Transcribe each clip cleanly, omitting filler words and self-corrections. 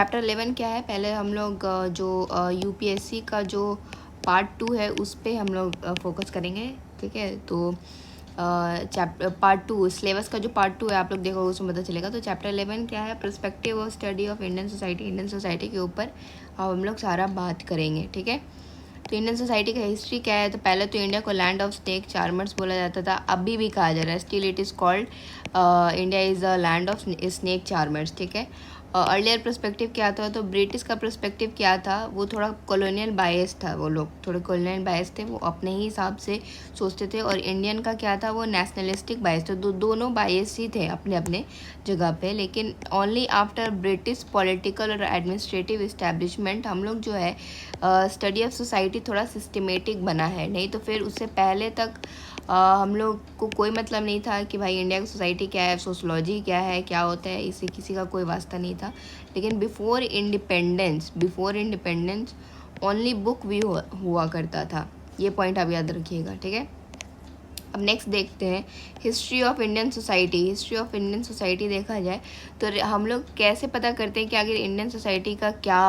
Chapter 11 क्या है, पहले हम लोग जो यूपीएससी का जो पार्ट 2 है उस पर हम लोग फोकस करेंगे, ठीक है। तो चैप्टर पार्ट 2 सिलेबस का जो पार्ट 2 है आप लोग देखो उसमें पता चलेगा। तो चैप्टर 11 क्या है, पर्सपेक्टिव और study of Indian society. Indian society के ऊपर हम लोग सारा बात करेंगे, ठीक है। तो इंडियन सोसाइटी का हिस्ट्री क्या है, तो पहले तो इंडिया को लैंड ऑफ स्नेक चार्मर्स बोला जाता था, अभी भी कहा जा रहा है, still it is called India is a land of snake charmers, ठीक है। अर्लियर पर्सपेक्टिव क्या था, तो ब्रिटिश का पर्सपेक्टिव क्या था, वो थोड़ा कॉलोनियल बायस था, वो लोग थोड़े कॉलोनियल बायस थे, वो अपने ही हिसाब से सोचते थे। और इंडियन का क्या था, वो नेशनलिस्टिक बायस थे। दोनों बायस ही थे अपने अपने जगह पे, लेकिन ओनली आफ्टर ब्रिटिश पॉलिटिकल और एडमिनिस्ट्रेटिव इस्टेब्लिशमेंट हम लोग जो है स्टडी ऑफ सोसाइटी थोड़ा सिस्टमेटिक बना है। नहीं तो फिर उससे पहले तक हम लोग को कोई मतलब नहीं था कि भाई इंडिया की सोसाइटी क्या है, सोशलॉजी क्या है, क्या होता है, इससे किसी का कोई वास्ता नहीं था। लेकिन बिफोर इंडिपेंडेंस ओनली बुक भी हुआ करता था, ये पॉइंट आप याद रखिएगा, ठीक है। अब नेक्स्ट देखते हैं history of Indian society. History of Indian society देखा जाए तो हम लोग कैसे पता करते हैं कि आखिर इंडियन सोसाइटी का क्या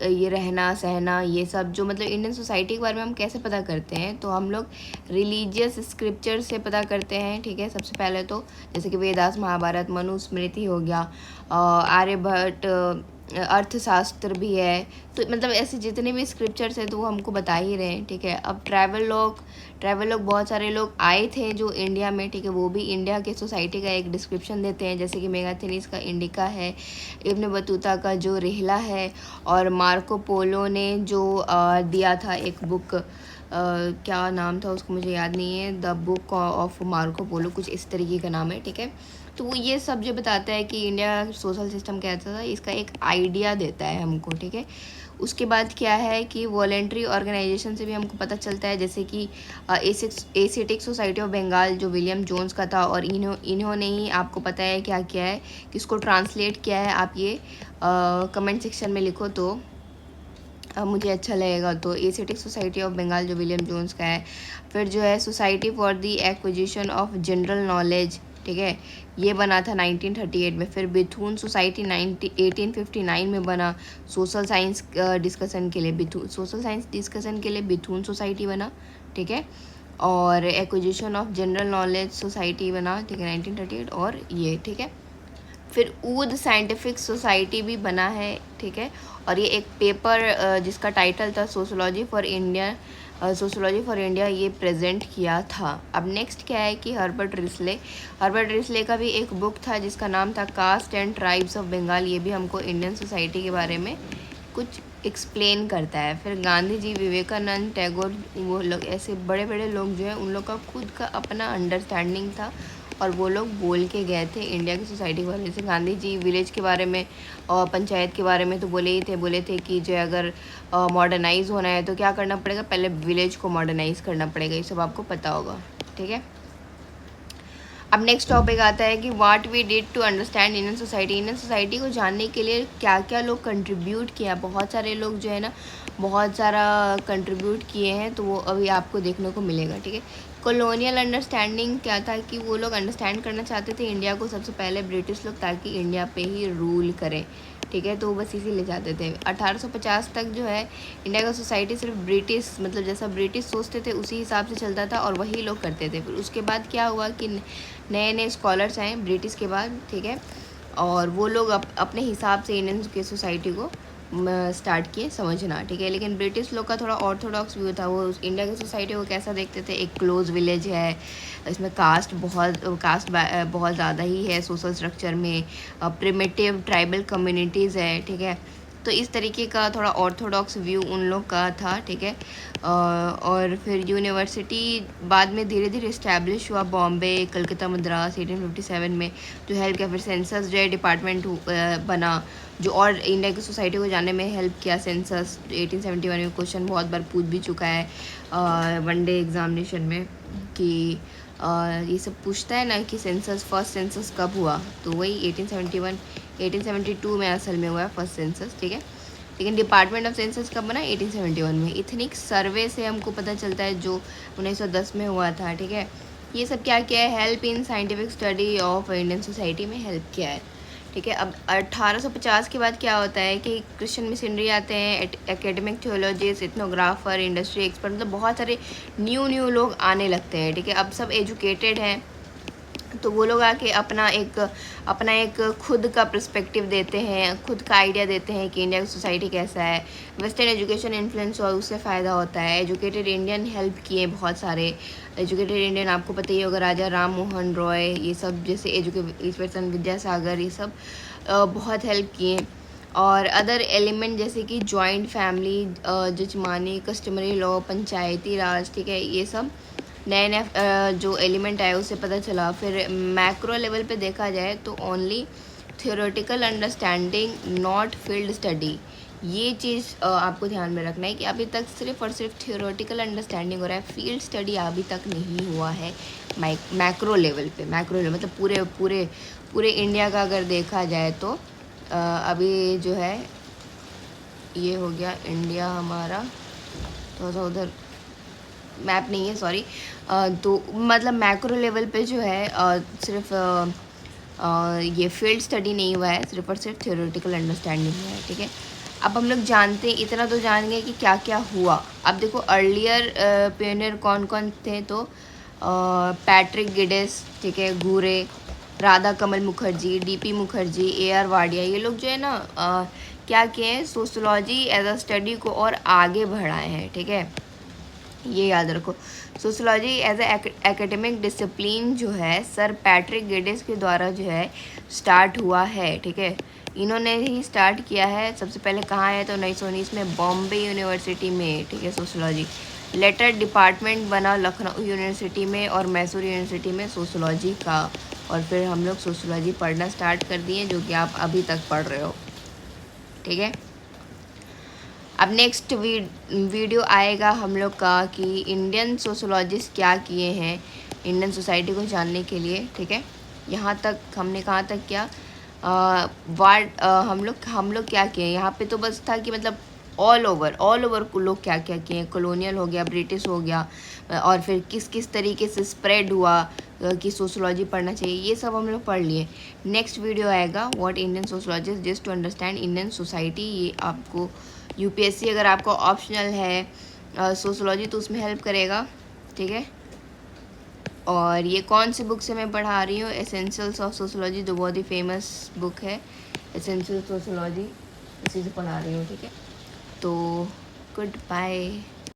ये रहना सहना ये सब जो मतलब इंडियन सोसाइटी के बारे में हम कैसे पता करते हैं, तो हम लोग रिलीजियस स्क्रिप्चर से पता करते हैं, ठीक है। सबसे पहले तो जैसे कि वेदास, महाभारत, मनुस्मृति हो गया, आर्यभट्ट, अर्थशास्त्र भी है, तो मतलब ऐसे जितने भी स्क्रिप्चर्स हैं तो वो हमको बता ही रहे हैं, ठीक है। अब ट्रैवल लोग बहुत सारे लोग आए थे जो इंडिया में, ठीक है, वो भी इंडिया के सोसाइटी का एक डिस्क्रिप्शन देते हैं, जैसे कि मेगाथनीज का इंडिका है, इब्न बतूता का जो रिहला है, और मार्को पोलो ने जो दिया था एक बुक, क्या नाम था उसको मुझे याद नहीं है, the book of Marco Polo, कुछ इस तरीके का नाम है, ठीक है। तो वो ये सब जो बताता है कि इंडिया सोशल सिस्टम कैसा था, इसका एक आइडिया देता है हमको, ठीक है। उसके बाद क्या है कि वॉलेंट्री ऑर्गेनाइजेशन से भी हमको पता चलता है, जैसे कि एशियाटिक सोसाइटी ऑफ बंगाल जो विलियम जोन्स का था, और इन्होंने ही आपको पता है क्या किया है, किसको ट्रांसलेट किया है, आप ये कमेंट सेक्शन में लिखो तो मुझे अच्छा लगेगा। तो एशियाटिक सोसाइटी ऑफ बंगाल जो विलियम जोन्स का है। फिर जो है society for the acquisition of general knowledge, ठीक है, ये बना था 1938 में। फिर बिथून सोसाइटी 1859 में बना, सोशल साइंस डिस्कशन के लिए बिथून सोसाइटी बना, ठीक है। और acquisition of general knowledge society बना, ठीक है, 1938, और ये, ठीक है। फिर ऊद साइंटिफिक सोसाइटी भी बना है, ठीक है। और ये एक पेपर जिसका टाइटल था सोशोलॉजी फॉर इंडिया ये प्रेजेंट किया था। अब नेक्स्ट क्या है कि हर्बर्ट रिस्ले का भी एक बुक था जिसका नाम था caste and tribes of Bengal, ये भी हमको इंडियन सोसाइटी के बारे में कुछ एक्सप्लेन करता है। फिर गांधी जी, विवेकानंद, टैगोर, वो लोग ऐसे बड़े बड़े लोग जो हैं उन लोग का खुद का अपना अंडरस्टैंडिंग था, और वो लोग बोल के गए थे इंडिया की सोसाइटी के बारे में। जैसे गांधी जी विलेज के बारे में और पंचायत के बारे में तो बोले थे कि जो अगर मॉडर्नाइज़ होना है तो क्या करना पड़ेगा, पहले विलेज को मॉडर्नाइज़ करना पड़ेगा, ये सब आपको पता होगा, ठीक है। अब नेक्स्ट टॉपिक आता है कि what we did to understand Indian society. Indian society को जानने के लिए क्या क्या लोग कंट्रीब्यूट किया, बहुत सारे लोग जो है ना बहुत सारा कंट्रीब्यूट किए हैं, तो वो अभी आपको देखने को मिलेगा, ठीक है। कॉलोनियल अंडरस्टैंडिंग क्या था कि वो लोग अंडरस्टैंड करना चाहते थे इंडिया को सबसे पहले ब्रिटिश लोग, ताकि इंडिया पे ही रूल करें, ठीक है। तो बस इसीलिए चाहते थे। 1850 तक जो है इंडिया का सोसाइटी सिर्फ ब्रिटिश मतलब जैसा ब्रिटिश सोचते थे उसी हिसाब से चलता था, और वही लोग करते थे। फिर उसके बाद क्या हुआ कि नए नए स्कॉलर्स आए ब्रिटिश के बाद, ठीक है, और वो लोग अपने हिसाब से इंडियन की सोसाइटी को स्टार्ट किए समझना, ठीक है। लेकिन ब्रिटिश लोग का थोड़ा ऑर्थोडॉक्स व्यू था, वो इंडिया की सोसाइटी को कैसा देखते थे, एक क्लोज विलेज है, इसमें कास्ट बहुत ज़्यादा ही है सोशल स्ट्रक्चर में, प्रिमिटिव ट्राइबल कम्युनिटीज़ है, ठीक है। तो इस तरीके का थोड़ा ऑर्थोडॉक्स व्यू उन लोग का था, ठीक है। और फिर यूनिवर्सिटी बाद में धीरे धीरे इस्टेब्लिश हुआ, बॉम्बे, कलकत्ता, मद्रास 1857 में, जो हेल्प किया। फिर सेंसस जो है डिपार्टमेंट बना, जो और इंडिया की सोसाइटी को जानने में हेल्प किया। सेंसस 1871 में क्वेश्चन बहुत बार पूछ भी चुका है वनडे एग्जामिनेशन में कि ये सब पूछता है ना कि फर्स्ट सेंसस कब हुआ, तो वही 1872 में असल में हुआ है फर्स्ट सेंसस, ठीक है। लेकिन डिपार्टमेंट ऑफ सेंसस कब बना, 1871 में। इथनिक सर्वे से हमको पता चलता है जो 1910 में हुआ था, ठीक है। ये सब क्या किया है, help in scientific study of Indian society में हेल्प किया है, ठीक है। अब 1850 के बाद क्या होता है कि क्रिश्चियन मिशनरी आते हैं, एकेडमिक थियोलॉजिस्ट, इथनोग्राफर, इंडस्ट्री एक्सपर्ट, मतलब बहुत सारे न्यू लोग आने लगते हैं। ठीक है, अब सब एजुकेटेड हैं, तो वो लोग आके अपना एक खुद का पर्सपेक्टिव देते हैं, खुद का आइडिया देते हैं कि इंडिया की सोसाइटी कैसा है। वेस्टर्न एजुकेशन इन्फ्लुएंस हुआ, उससे फ़ायदा होता है। एजुकेटेड इंडियन हेल्प किए बहुत सारे एजुकेटेड इंडियन, आपको पता ही होगा, राजा राम मोहन रॉय, ये सब जैसे ईश्वरचंद्र विद्यासागर, ये सब बहुत हेल्प किए। और अदर एलिमेंट जैसे कि जॉइंट फैमिली, जजमानी, कस्टमरी लॉ, पंचायती राज, ठीक है, ये सब नए नए जो एलिमेंट आए उससे पता चला। फिर मैक्रो लेवल पे देखा जाए तो only theoretical understanding not field study, ये चीज़ आपको ध्यान में रखना है कि अभी तक सिर्फ और सिर्फ थियोरेटिकल अंडरस्टैंडिंग हो रहा है, फील्ड स्टडी अभी तक नहीं हुआ है मैक्रो लेवल पे। मैक्रो लेवल मतलब पूरे पूरे पूरे इंडिया का अगर देखा जाए तो अभी जो है ये हो गया इंडिया हमारा, थोड़ा सा उधर मैप नहीं है, सॉरी। तो मतलब मैक्रो लेवल पे जो है सिर्फ ये फील्ड स्टडी नहीं हुआ है, सिर्फ और सिर्फ थियोरेटिकल अंडरस्टैंडिंग हुआ है। ठीक है, अब हम लोग जानते हैं, इतना तो जान गए कि क्या क्या हुआ। अब देखो अर्लियर पियोनियर कौन कौन थे, तो पैट्रिक गिडेस, ठीक है, घूरे, राधा कमल मुखर्जी, डीपी मुखर्जी, AR वाडिया, ये लोग जो है ना क्या किए हैं, सोशोलॉजी एज अ स्टडी को और आगे बढ़ाए हैं। ठीक है, ये याद रखो, sociology as a academic discipline जो है सर पैट्रिक गिडेस के द्वारा जो है स्टार्ट हुआ है। ठीक है, इन्होंने ही स्टार्ट किया है। सबसे पहले कहाँ है तो 1919 में बॉम्बे यूनिवर्सिटी में। ठीक है, सोशोलॉजी लेटर डिपार्टमेंट बना लखनऊ यूनिवर्सिटी में और मैसूर यूनिवर्सिटी में सोशोलॉजी का, और फिर हम लोग सोशोलॉजी पढ़ना स्टार्ट कर दिए, जो कि आप अभी तक पढ़ रहे हो। ठीक है, अब नेक्स्ट वीडियो आएगा हम लोग का कि इंडियन सोशोलॉजिस्ट क्या किए हैं इंडियन सोसाइटी को जानने के लिए। ठीक है, यहाँ तक हमने कहाँ तक किया, हम लोग क्या किए यहाँ पे, तो बस था कि मतलब ऑल ओवर लोग क्या क्या किए, कॉलोनियल हो गया, ब्रिटिश हो गया, और फिर किस किस तरीके से स्प्रेड हुआ कि सोशोलॉजी पढ़ना चाहिए, ये सब हम लोग पढ़ लिए। नेक्स्ट वीडियो आएगा what Indian sociologist just to understand Indian society, ये आपको UPSC अगर आपको ऑप्शनल है सोशोलॉजी तो उसमें हेल्प करेगा। ठीक है, और ये कौन सी बुक से मैं पढ़ा रही हूँ, एसेंशियल्स ऑफ सोशोलॉजी, जो बहुत ही फेमस बुक है, एसेंशियल सोशोलॉजी, इसी से पढ़ा रही हूँ। ठीक है, तो गुड बाय।